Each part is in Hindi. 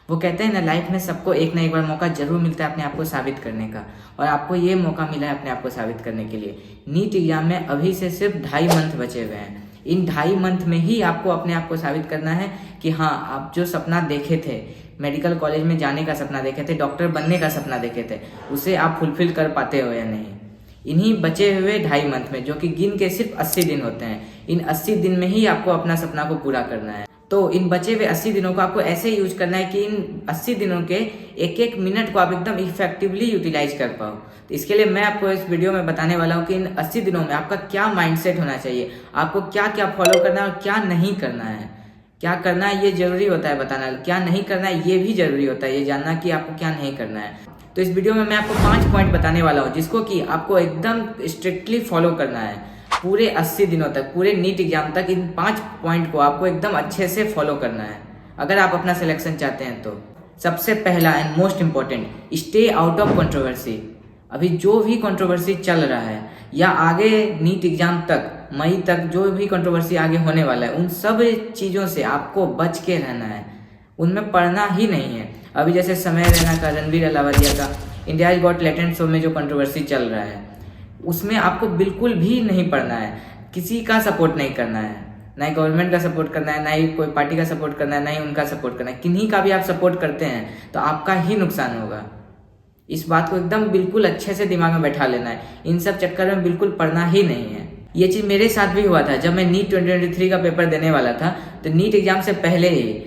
वो कहते हैं ना, लाइफ में सबको एक ना एक बार मौका जरूर मिलता है अपने आप को साबित करने का, और आपको ये मौका मिला है अपने आप को साबित करने के लिए। नीट एग्जाम में अभी से सिर्फ 2.5 मंथ बचे हुए हैं। इन 2.5 मंथ में ही आपको अपने आप को साबित करना है कि हाँ, आप जो सपना देखे थे, मेडिकल कॉलेज में जाने का सपना देखे थे, डॉक्टर बनने का सपना देखे थे, उसे आप फुलफिल कर पाते हो या नहीं। इन्हीं बचे हुए 2.5 मंथ में, जो कि गिन के सिर्फ 80 दिन होते हैं, इन 80 दिन में ही आपको अपना सपना को पूरा करना है। तो इन बचे हुए 80 दिनों को आपको ऐसे यूज करना है कि इन 80 दिनों के एक एक मिनट को आप एकदम इफेक्टिवली यूटिलाइज कर पाओ। तो इसके लिए मैं आपको इस वीडियो में बताने वाला हूँ कि इन 80 दिनों में आपका क्या माइंडसेट होना चाहिए, आपको क्या क्या फॉलो करना है और क्या नहीं करना है। क्या करना है ये जरूरी होता है बताना, क्या नहीं करना है ये भी जरूरी होता है ये जानना कि आपको क्या नहीं करना है। तो इस वीडियो में मैं आपको 5 पॉइंट बताने वाला हूँ जिसको कि आपको एकदम स्ट्रिक्टली फॉलो करना है पूरे 80 दिनों तक, पूरे नीट एग्जाम तक। इन 5 पॉइंट को आपको एकदम अच्छे से फॉलो करना है अगर आप अपना सिलेक्शन चाहते हैं तो। सबसे पहला and most important, stay out of controversy. अभी जो भी कंट्रोवर्सी चल रहा है या आगे नीट एग्जाम तक, मई तक जो भी कंट्रोवर्सी आगे होने वाला है, उन सब चीज़ों से आपको बच के रहना है, उनमें पढ़ना ही नहीं है। अभी जैसे समय रैना का, रणवीर अलावादिया का India is got talent show में जो कंट्रोवर्सी चल रहा है, उसमें आपको बिल्कुल भी नहीं पढ़ना है। किसी का सपोर्ट नहीं करना है, ना ही गवर्नमेंट का सपोर्ट करना है, ना ही कोई पार्टी का सपोर्ट करना है, ना ही उनका सपोर्ट करना है। किन्हीं का भी आप सपोर्ट करते हैं तो आपका ही नुकसान होगा। इस बात को एकदम बिल्कुल अच्छे से दिमाग में बैठा लेना है। इन सब चक्कर में बिल्कुल पढ़ना ही नहीं है। ये चीज़ मेरे साथ भी हुआ था। जब मैं नीट 2023 का पेपर देने वाला था तो नीट एग्जाम से पहले ही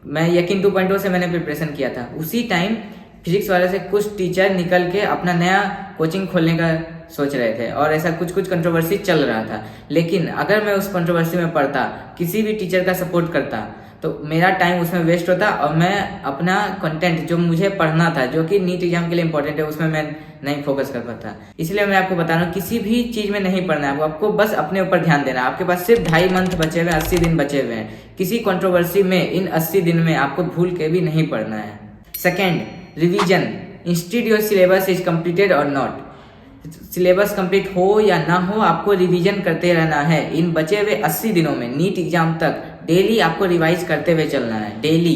मैं यकीन 2.0 से मैंने प्रिपरेशन किया था। उसी टाइम फिजिक्स वाले से कुछ टीचर निकल के अपना नया कोचिंग खोलने का सोच रहे थे और ऐसा कुछ कुछ कंट्रोवर्सी चल रहा था। लेकिन अगर मैं उस कंट्रोवर्सी में पढ़ता, किसी भी टीचर का सपोर्ट करता, तो मेरा टाइम उसमें वेस्ट होता और मैं अपना कंटेंट जो मुझे पढ़ना था, जो कि नीट एग्जाम के लिए इंपॉर्टेंट है, उसमें मैं नहीं फोकस कर पाता। इसलिए मैं आपको बता रहा हूँ, किसी भी चीज़ में नहीं पढ़ना है आपको बस अपने ऊपर ध्यान देना है। आपके पास सिर्फ 2.5 मंथ बचे हुए हैं, 80 दिन बचे हुए हैं। किसी कंट्रोवर्सी में इन 80 दिन में आपको भूल के भी नहीं पढ़ना है। Second, revision. Instead your syllabus is completed और नॉट। सिलेबस कंप्लीट हो या ना हो, आपको रिवीजन करते रहना है। इन बचे हुए 80 दिनों में नीट एग्जाम तक डेली आपको रिवाइज करते हुए चलना है। डेली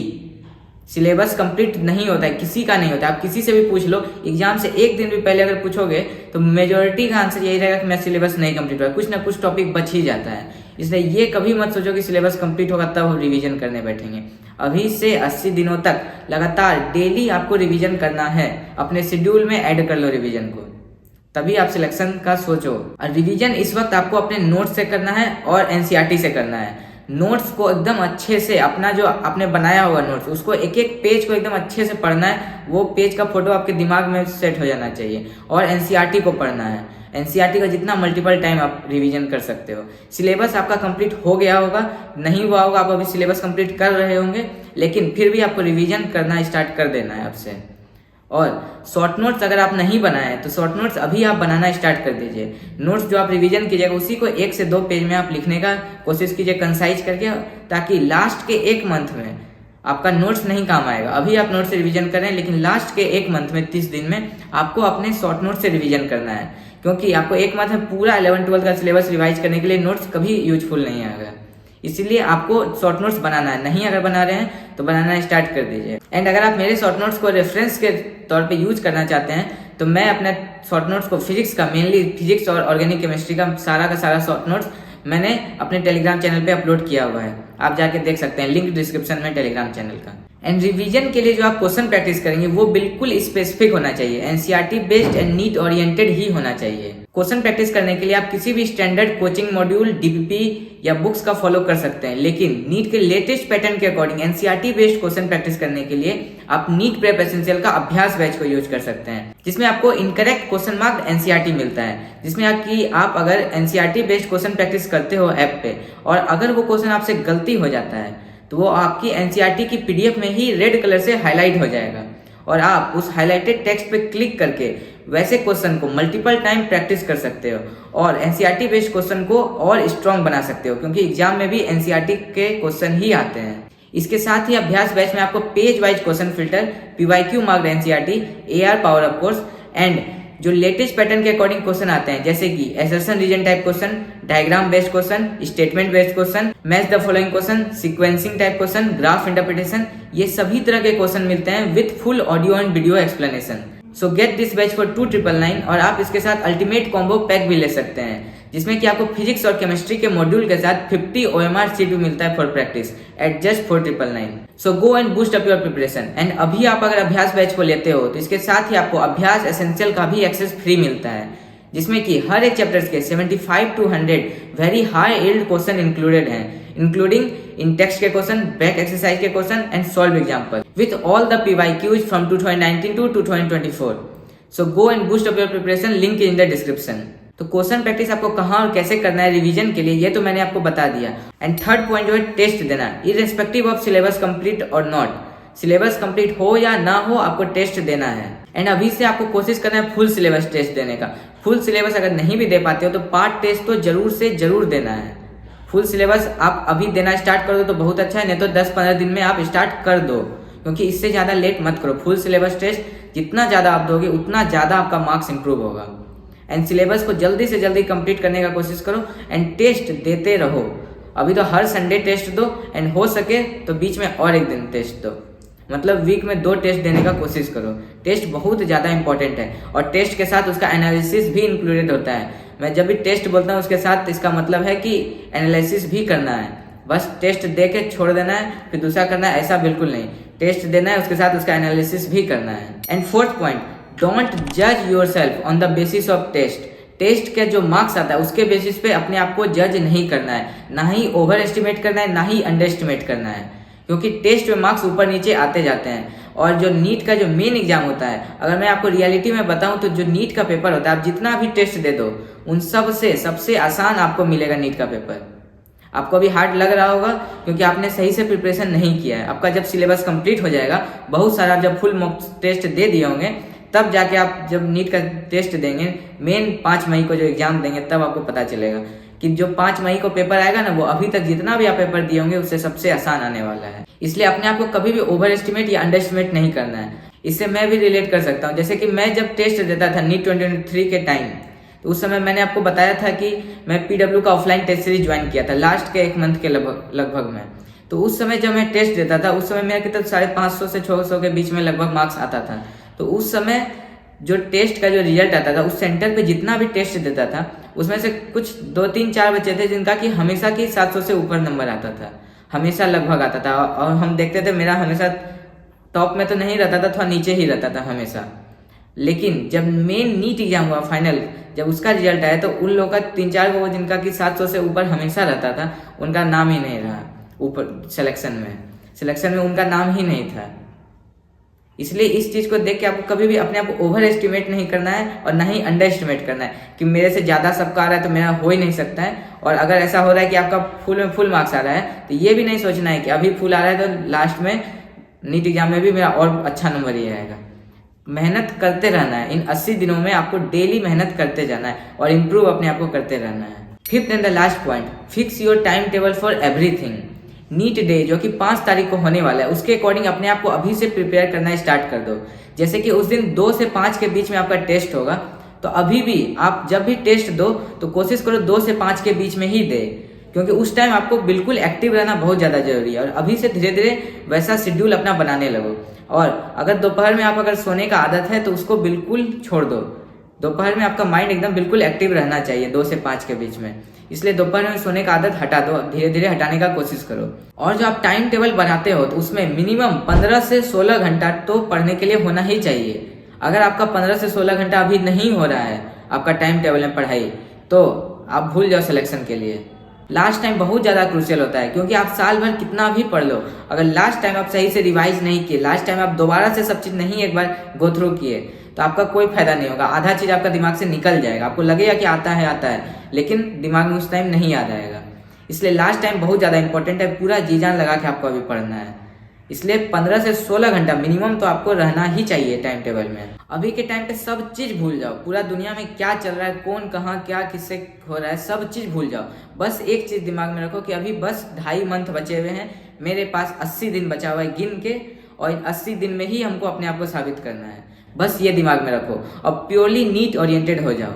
सिलेबस कंप्लीट नहीं होता है, किसी का नहीं होता। आप किसी से भी पूछ लो, एग्जाम से एक दिन भी पहले अगर पूछोगे तो मेजोरिटी का आंसर यही रहेगा कि मेरा सिलेबस नहीं कंप्लीट हुआ, कुछ ना कुछ टॉपिक बच ही जाता है। इसलिए ये कभी मत सोचो कि सिलेबस कंप्लीट होगा तब हम रिवीजन करने बैठेंगे। अभी से 80 दिनों तक लगातार डेली आपको रिवीजन करना है। अपने शेड्यूल में ऐड कर लो रिवीजन को, तभी आप सिलेक्शन का सोचो। और रिवीजन इस वक्त आपको अपने नोट्स से करना है और एनसीईआरटी से करना है। नोट्स को एकदम अच्छे से, अपना जो आपने बनाया हुआ नोट्स, उसको एक एक पेज को एकदम अच्छे से पढ़ना है। वो पेज का फोटो आपके दिमाग में सेट हो जाना चाहिए। और एनसीईआरटी को पढ़ना है। एनसीईआरटी का जितना मल्टीपल टाइम आप रिवीजन कर सकते हो। सिलेबस आपका कंप्लीट हो गया होगा, नहीं हुआ होगा, आप अभी सिलेबस कंप्लीट कर रहे होंगे, लेकिन फिर भी आपको रिवीजन करना स्टार्ट कर देना है अब से। और शॉर्ट नोट्स अगर आप नहीं बनाए तो शॉर्ट नोट्स अभी आप बनाना स्टार्ट कर दीजिए। नोट्स जो आप रिवीजन कीजिएगा उसी को 1 से 2 पेज में आप लिखने का कोशिश कीजिए, कंसाइज करके, ताकि लास्ट के 1 मंथ में आपका नोट्स नहीं काम आएगा। अभी आप नोट्स से रिवीजन करें, लेकिन लास्ट के 1 मंथ में 30 दिन में आपको अपने शॉर्ट नोट्स से रिवीजन करना है। क्योंकि आपको 1 मंथ में पूरा 11-12 का सिलेबस रिवाइज करने के लिए नोट्स कभी यूजफुल नहीं आएगा। इसीलिए आपको शॉर्ट नोट्स बनाना है। नहीं अगर बना रहे हैं तो बनाना स्टार्ट कर दीजिए। एंड अगर आप मेरे शॉर्ट नोट्स को रेफरेंस के तौर पे यूज करना चाहते हैं तो मैं अपने शॉर्ट नोट्स को फिजिक्स का, मेनली फिजिक्स और ऑर्गेनिक केमिस्ट्री का सारा शॉर्ट नोट्स मैंने अपने टेलीग्राम चैनल पे अपलोड किया हुआ है। आप जाके देख सकते हैं, लिंक डिस्क्रिप्शन में टेलीग्राम चैनल का। एंड रिवीजन के लिए जो आप क्वेश्चन प्रैक्टिस करेंगे वो बिल्कुल स्पेसिफिक होना चाहिए, NCERT based and NEET oriented ही होना चाहिए। क्वेश्चन प्रैक्टिस करने के लिए आप किसी भी स्टैंडर्ड कोचिंग मॉड्यूल, डीपीपी या बुक्स का फॉलो कर सकते हैं, लेकिन नीट के लेटेस्ट पैटर्न के according NCERT based question practice करने के लिए आप नीट प्रेप एसेंशियल का अभ्यास बैच को यूज कर सकते हैं, जिसमें आपको इनकरेक्ट क्वेश्चन मार्क एनसीईआरटी मिलता है। जिसमें आप अगर एनसीईआरटी बेस्ड क्वेश्चन प्रैक्टिस करते हो ऐप पे, और अगर वो क्वेश्चन आपसे गलती हो जाता है तो वो आपकी एनसीईआरटी की पीडीएफ में ही रेड कलर से हाईलाइट हो जाएगा, और आप उस हाईलाइटेड टेक्स्ट पे क्लिक करके वैसे क्वेश्चन को मल्टीपल टाइम प्रैक्टिस कर सकते हो और एनसीईआरटी बेस्ड क्वेश्चन को और स्ट्रॉन्ग बना सकते हो, क्योंकि एग्जाम में भी एनसीईआरटी के क्वेश्चन ही आते हैं। इसके साथ ही अभ्यास बैच में आपको page wise question filter, PYQ marked NCERT, AR power up course and जो लेटेस्ट पैटर्न के अकॉर्डिंग क्वेश्चन आते हैं, जैसे कि assertion reason type question, diagram based question, statement based question, match the following question, sequencing type question, graph interpretation, ये सभी तरह के क्वेश्चन मिलते हैं with full audio and video explanation. So get this batch for 2999 और आप इसके साथ अल्टीमेट कॉम्बो पैक भी ले सकते हैं, जिसमें कि आपको फिजिक्स और केमिस्ट्री के मॉड्यूल के साथ 50 OMR सीट भी मिलता है for practice eight just 4999। So go and boost up your preparation. And अभी आप अगर अभ्यास बैच को लेते हो तो इसके साथ ही आपको अभ्यास एसेंशियल का भी एक्सेस फ्री मिलता है, जिसमें कि हर एक चैप्टर्स के 75 to 100 very high yield question included हैं, इंक्लूडिंग इन टेक्स्ट के क्वेश्चन, बैक एक्सरसाइज के question and solve example with all the PYQs from 2019 to 2024। So go and boost up your preparation, link in the description. तो क्वेश्चन प्रैक्टिस आपको कहाँ और कैसे करना है रिवीजन के लिए, ये तो मैंने आपको बता दिया। एंड थर्ड पॉइंट जो है टेस्ट देना, इररिस्पेक्टिव ऑफ सिलेबस कंप्लीट और नॉट, सिलेबस कंप्लीट हो या ना हो आपको टेस्ट देना है। एंड अभी से आपको कोशिश करना है फुल सिलेबस टेस्ट देने का। फुल सिलेबस अगर नहीं भी दे पाते हो तो पार्ट टेस्ट तो जरूर से जरूर देना है। फुल सिलेबस आप अभी देना स्टार्ट कर दो तो बहुत अच्छा है, नहीं तो 10-15 दिन में आप स्टार्ट कर दो, क्योंकि इससे ज्यादा लेट मत करो। फुल सिलेबस टेस्ट जितना ज्यादा आप दोगे उतना ज्यादा आपका मार्क्स इंप्रूव होगा। एंड सिलेबस को जल्दी से जल्दी कंप्लीट करने का कोशिश करो एंड टेस्ट देते रहो। अभी तो हर संडे टेस्ट दो एंड हो सके तो बीच में और एक दिन टेस्ट दो, मतलब वीक में 2 टेस्ट देने का कोशिश करो। टेस्ट बहुत ज़्यादा इंपॉर्टेंट है और टेस्ट के साथ उसका एनालिसिस भी इंक्लूडेड होता है। मैं जब भी टेस्ट बोलता हूँ उसके साथ इसका मतलब है कि एनालिसिस भी करना है, बस टेस्ट दे के छोड़ देना है फिर दूसरा करना है ऐसा बिल्कुल नहीं। टेस्ट देना है उसके साथ उसका एनालिसिस भी करना है। एंड फोर्थ पॉइंट, डोंट जज yourself on the basis of test. Test के जो मार्क्स आता है उसके बेसिस पे अपने आप को जज नहीं करना है, ना ही ओवर एस्टिमेट करना है ना ही अंडर एस्टिमेट करना है, क्योंकि टेस्ट में मार्क्स ऊपर नीचे आते जाते हैं। और जो नीट का जो मेन एग्जाम होता है, अगर मैं आपको रियलिटी में बताऊं तो जो नीट का पेपर होता है, आप जितना भी टेस्ट दे दो उन सबसे आसान आपको मिलेगा नीट का पेपर। आपको अभी हार्ड लग रहा होगा क्योंकि आपने सही से प्रिपरेशन नहीं किया है। आपका जब सिलेबस कंप्लीट हो जाएगा, बहुत सारा जब फुल मॉक टेस्ट दे दिए होंगे, तब जाके आप जब नीट का टेस्ट देंगे, मेन 5 मई को जो एग्जाम देंगे, तब आपको पता चलेगा कि जो 5 मई को पेपर आएगा ना, वो अभी तक जितना भी आप पेपर दिए होंगे उससे सबसे आसान आने वाला है। इसलिए अपने आप को कभी भी ओवर एस्टिमेट या अंडर एस्टिमेट नहीं करना है। इससे मैं भी रिलेट कर सकता हूँ। जैसे कि मैं जब टेस्ट देता था नीट 2023 के टाइम, तो उस समय मैंने आपको बताया था कि मैं PW का ऑफलाइन टेस्ट सीरीज ज्वाइन किया था लास्ट के 1 मंथ के लगभग में। तो उस समय जब मैं टेस्ट देता था, उस समय मेरा कितना 550 से 600 के बीच में लगभग मार्क्स आता था। तो उस समय जो टेस्ट का जो रिजल्ट आता था, उस सेंटर पे जितना भी टेस्ट देता था उसमें से कुछ 2-3-4 बच्चे थे जिनका कि हमेशा की 700 से ऊपर नंबर आता था, हमेशा लगभग आता था। और हम देखते थे मेरा हमेशा टॉप में तो नहीं रहता था, थोड़ा नीचे ही रहता था हमेशा। लेकिन जब मेन नीट एग्जाम हुआ फाइनल, जब उसका रिजल्ट आया तो उन लोगों का 3-4 को जिनका कि 700 से ऊपर हमेशा रहता था, उनका नाम ही नहीं रहा ऊपर सिलेक्शन में उनका नाम ही नहीं था। इसलिए इस चीज को देख के आपको कभी भी अपने आप को ओवर एस्टिमेट नहीं करना है और ना ही अंडर एस्टिमेट करना है कि मेरे से ज्यादा सबका आ रहा है तो मेरा हो ही नहीं सकता है। और अगर ऐसा हो रहा है कि आपका फुल मार्क्स आ रहा है तो ये भी नहीं सोचना है कि अभी फुल आ रहा है तो लास्ट में नीट एग्जाम में भी मेरा और अच्छा नंबर ही आएगा। मेहनत करते रहना है। इन 80 दिनों में आपको डेली मेहनत करते जाना है और इम्प्रूव अपने आप को करते रहना है। Fifth and the last point, fix your time table for everything. NEET day जो कि 5 तारीख को होने वाला है, उसके अकॉर्डिंग अपने आप को अभी से प्रिपेयर करना स्टार्ट कर दो। जैसे कि उस दिन 2 से 5 के बीच में आपका टेस्ट होगा, तो अभी भी आप जब भी टेस्ट दो तो कोशिश करो 2 से 5 के बीच में ही दे, क्योंकि उस टाइम आपको बिल्कुल एक्टिव रहना बहुत ज़्यादा जरूरी है। और अभी से धीरे धीरे वैसा शेड्यूल अपना बनाने लगो। और अगर दोपहर में आप अगर सोने का आदत है तो उसको बिल्कुल छोड़ दो। दोपहर में आपका माइंड एकदम बिल्कुल एक्टिव रहना चाहिए 2 से 5 के बीच में, इसलिए दोपहर में सोने का आदत हटा दो, धीरे धीरे हटाने का कोशिश करो। और जो आप टाइम टेबल बनाते हो तो उसमें मिनिमम 15 से 16 घंटा तो पढ़ने के लिए होना ही चाहिए। अगर आपका 15 से 16 घंटा अभी नहीं हो रहा है आपका टाइम टेबल में पढ़ाई, तो आप भूल जाओ सिलेक्शन के लिए। लास्ट टाइम बहुत ज़्यादा क्रूशियल होता है, क्योंकि आप साल भर कितना भी पढ़ लो, अगर लास्ट टाइम आप सही से रिवाइज नहीं किए, लास्ट टाइम आप दोबारा से सब चीज़ नहीं एक बार गो थ्रू किए, तो आपका कोई फायदा नहीं होगा। आधा चीज़ आपका दिमाग से निकल जाएगा, आपको लगेगा कि आता है, लेकिन दिमाग में उस टाइम नहीं याद आएगा। इसलिए लास्ट टाइम बहुत ज़्यादा इंपॉर्टेंट है, पूरा जी जान लगा के आपको अभी पढ़ना है। इसलिए 15 से 16 घंटा मिनिमम तो आपको रहना ही चाहिए टाइम टेबल में। अभी के टाइम पे सब चीज़ भूल जाओ, पूरा दुनिया में क्या चल रहा है, कौन कहाँ क्या किससे हो रहा है, सब चीज़ भूल जाओ। बस एक चीज़ दिमाग में रखो कि अभी बस 2.5 मंथ बचे हुए हैं, मेरे पास 80 दिन बचा हुआ है गिन के, और इन 80 दिन में ही हमको अपने आप को साबित करना है। बस ये दिमाग में रखो और प्योरली नीट ओरिएंटेड हो जाओ।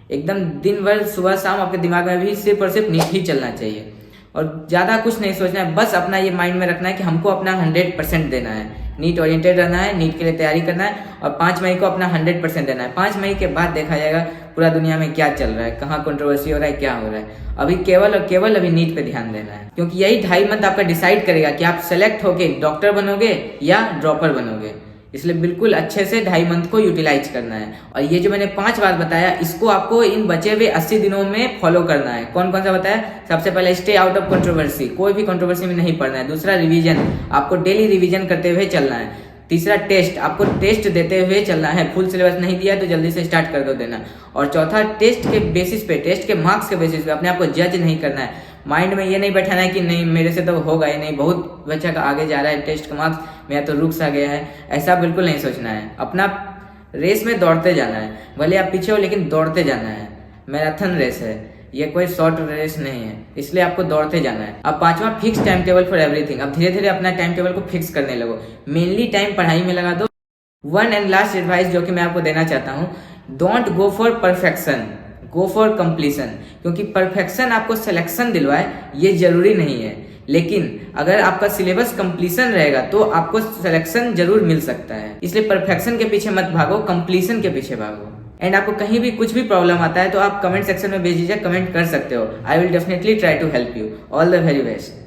एकदम दिन भर सुबह शाम आपके दिमाग में भी सिर्फ और सिर्फ नीट ही चलना चाहिए और ज़्यादा कुछ नहीं सोचना है। बस अपना ये माइंड में रखना है कि हमको अपना 100% देना है, नीट ओरिएंटेड रहना है, नीट के लिए तैयारी करना है और 5 मई को अपना 100% देना है। 5 मई के बाद देखा जाएगा पूरा दुनिया में क्या चल रहा है, कहाँ कंट्रोवर्सी हो रहा है, क्या हो रहा है। अभी केवल और केवल अभी नीट पे ध्यान देना है, क्योंकि यही 2.5 मंथ आपका डिसाइड करेगा कि आप सेलेक्ट होके डॉक्टर बनोगे या ड्रॉपर बनोगे। इसलिए बिल्कुल अच्छे से 2.5 मंथ को यूटिलाइज करना है। और ये जो मैंने 5 बात बताया, इसको आपको इन बचे हुए 80 दिनों में फॉलो करना है। कौन कौन सा बताया? सबसे पहले स्टे आउट ऑफ कंट्रोवर्सी, कोई भी कंट्रोवर्सी में नहीं पड़ना है। दूसरा रिवीजन, आपको डेली रिवीजन करते हुए चलना है। तीसरा टेस्ट, आपको टेस्ट देते हुए चलना है। फुल सिलेबस नहीं दिया तो जल्दी से स्टार्ट कर दो देना। और चौथा, टेस्ट के बेसिस पे, टेस्ट के मार्क्स के बेसिस पे अपने आप को जज नहीं करना है। माइंड में ये नहीं बैठाना है कि नहीं मेरे से तो होगा ही नहीं, बहुत बच्चा का आगे जा रहा है टेस्ट का मार्क्स, मेरा तो रुक सा गया है। ऐसा बिल्कुल नहीं सोचना है। अपना रेस में दौड़ते जाना है, भले आप पीछे हो लेकिन दौड़ते जाना है। मैराथन रेस है ये, कोई शॉर्ट रेस नहीं है, इसलिए आपको दौड़ते जाना है। अब 5वां, fix time table for everything. अब धीरे धीरे अपना टाइम टेबल को फिक्स करने लगो, मेनली टाइम पढ़ाई में लगा दो। 1 एंड लास्ट एडवाइस जो कि मैं आपको देना चाहता हूँ, don't go for perfection, go for completion. क्योंकि परफेक्शन आपको सिलेक्शन दिलवाए ये जरूरी नहीं है, लेकिन अगर आपका सिलेबस कंप्लीशन रहेगा तो आपको सिलेक्शन जरूर मिल सकता है। इसलिए परफेक्शन के पीछे मत भागो, कंप्लीशन के पीछे भागो। एंड आपको कहीं भी कुछ भी प्रॉब्लम आता है तो आप कमेंट सेक्शन में बेझिझक कमेंट कर सकते हो। I will definitely try to help you. All the very best.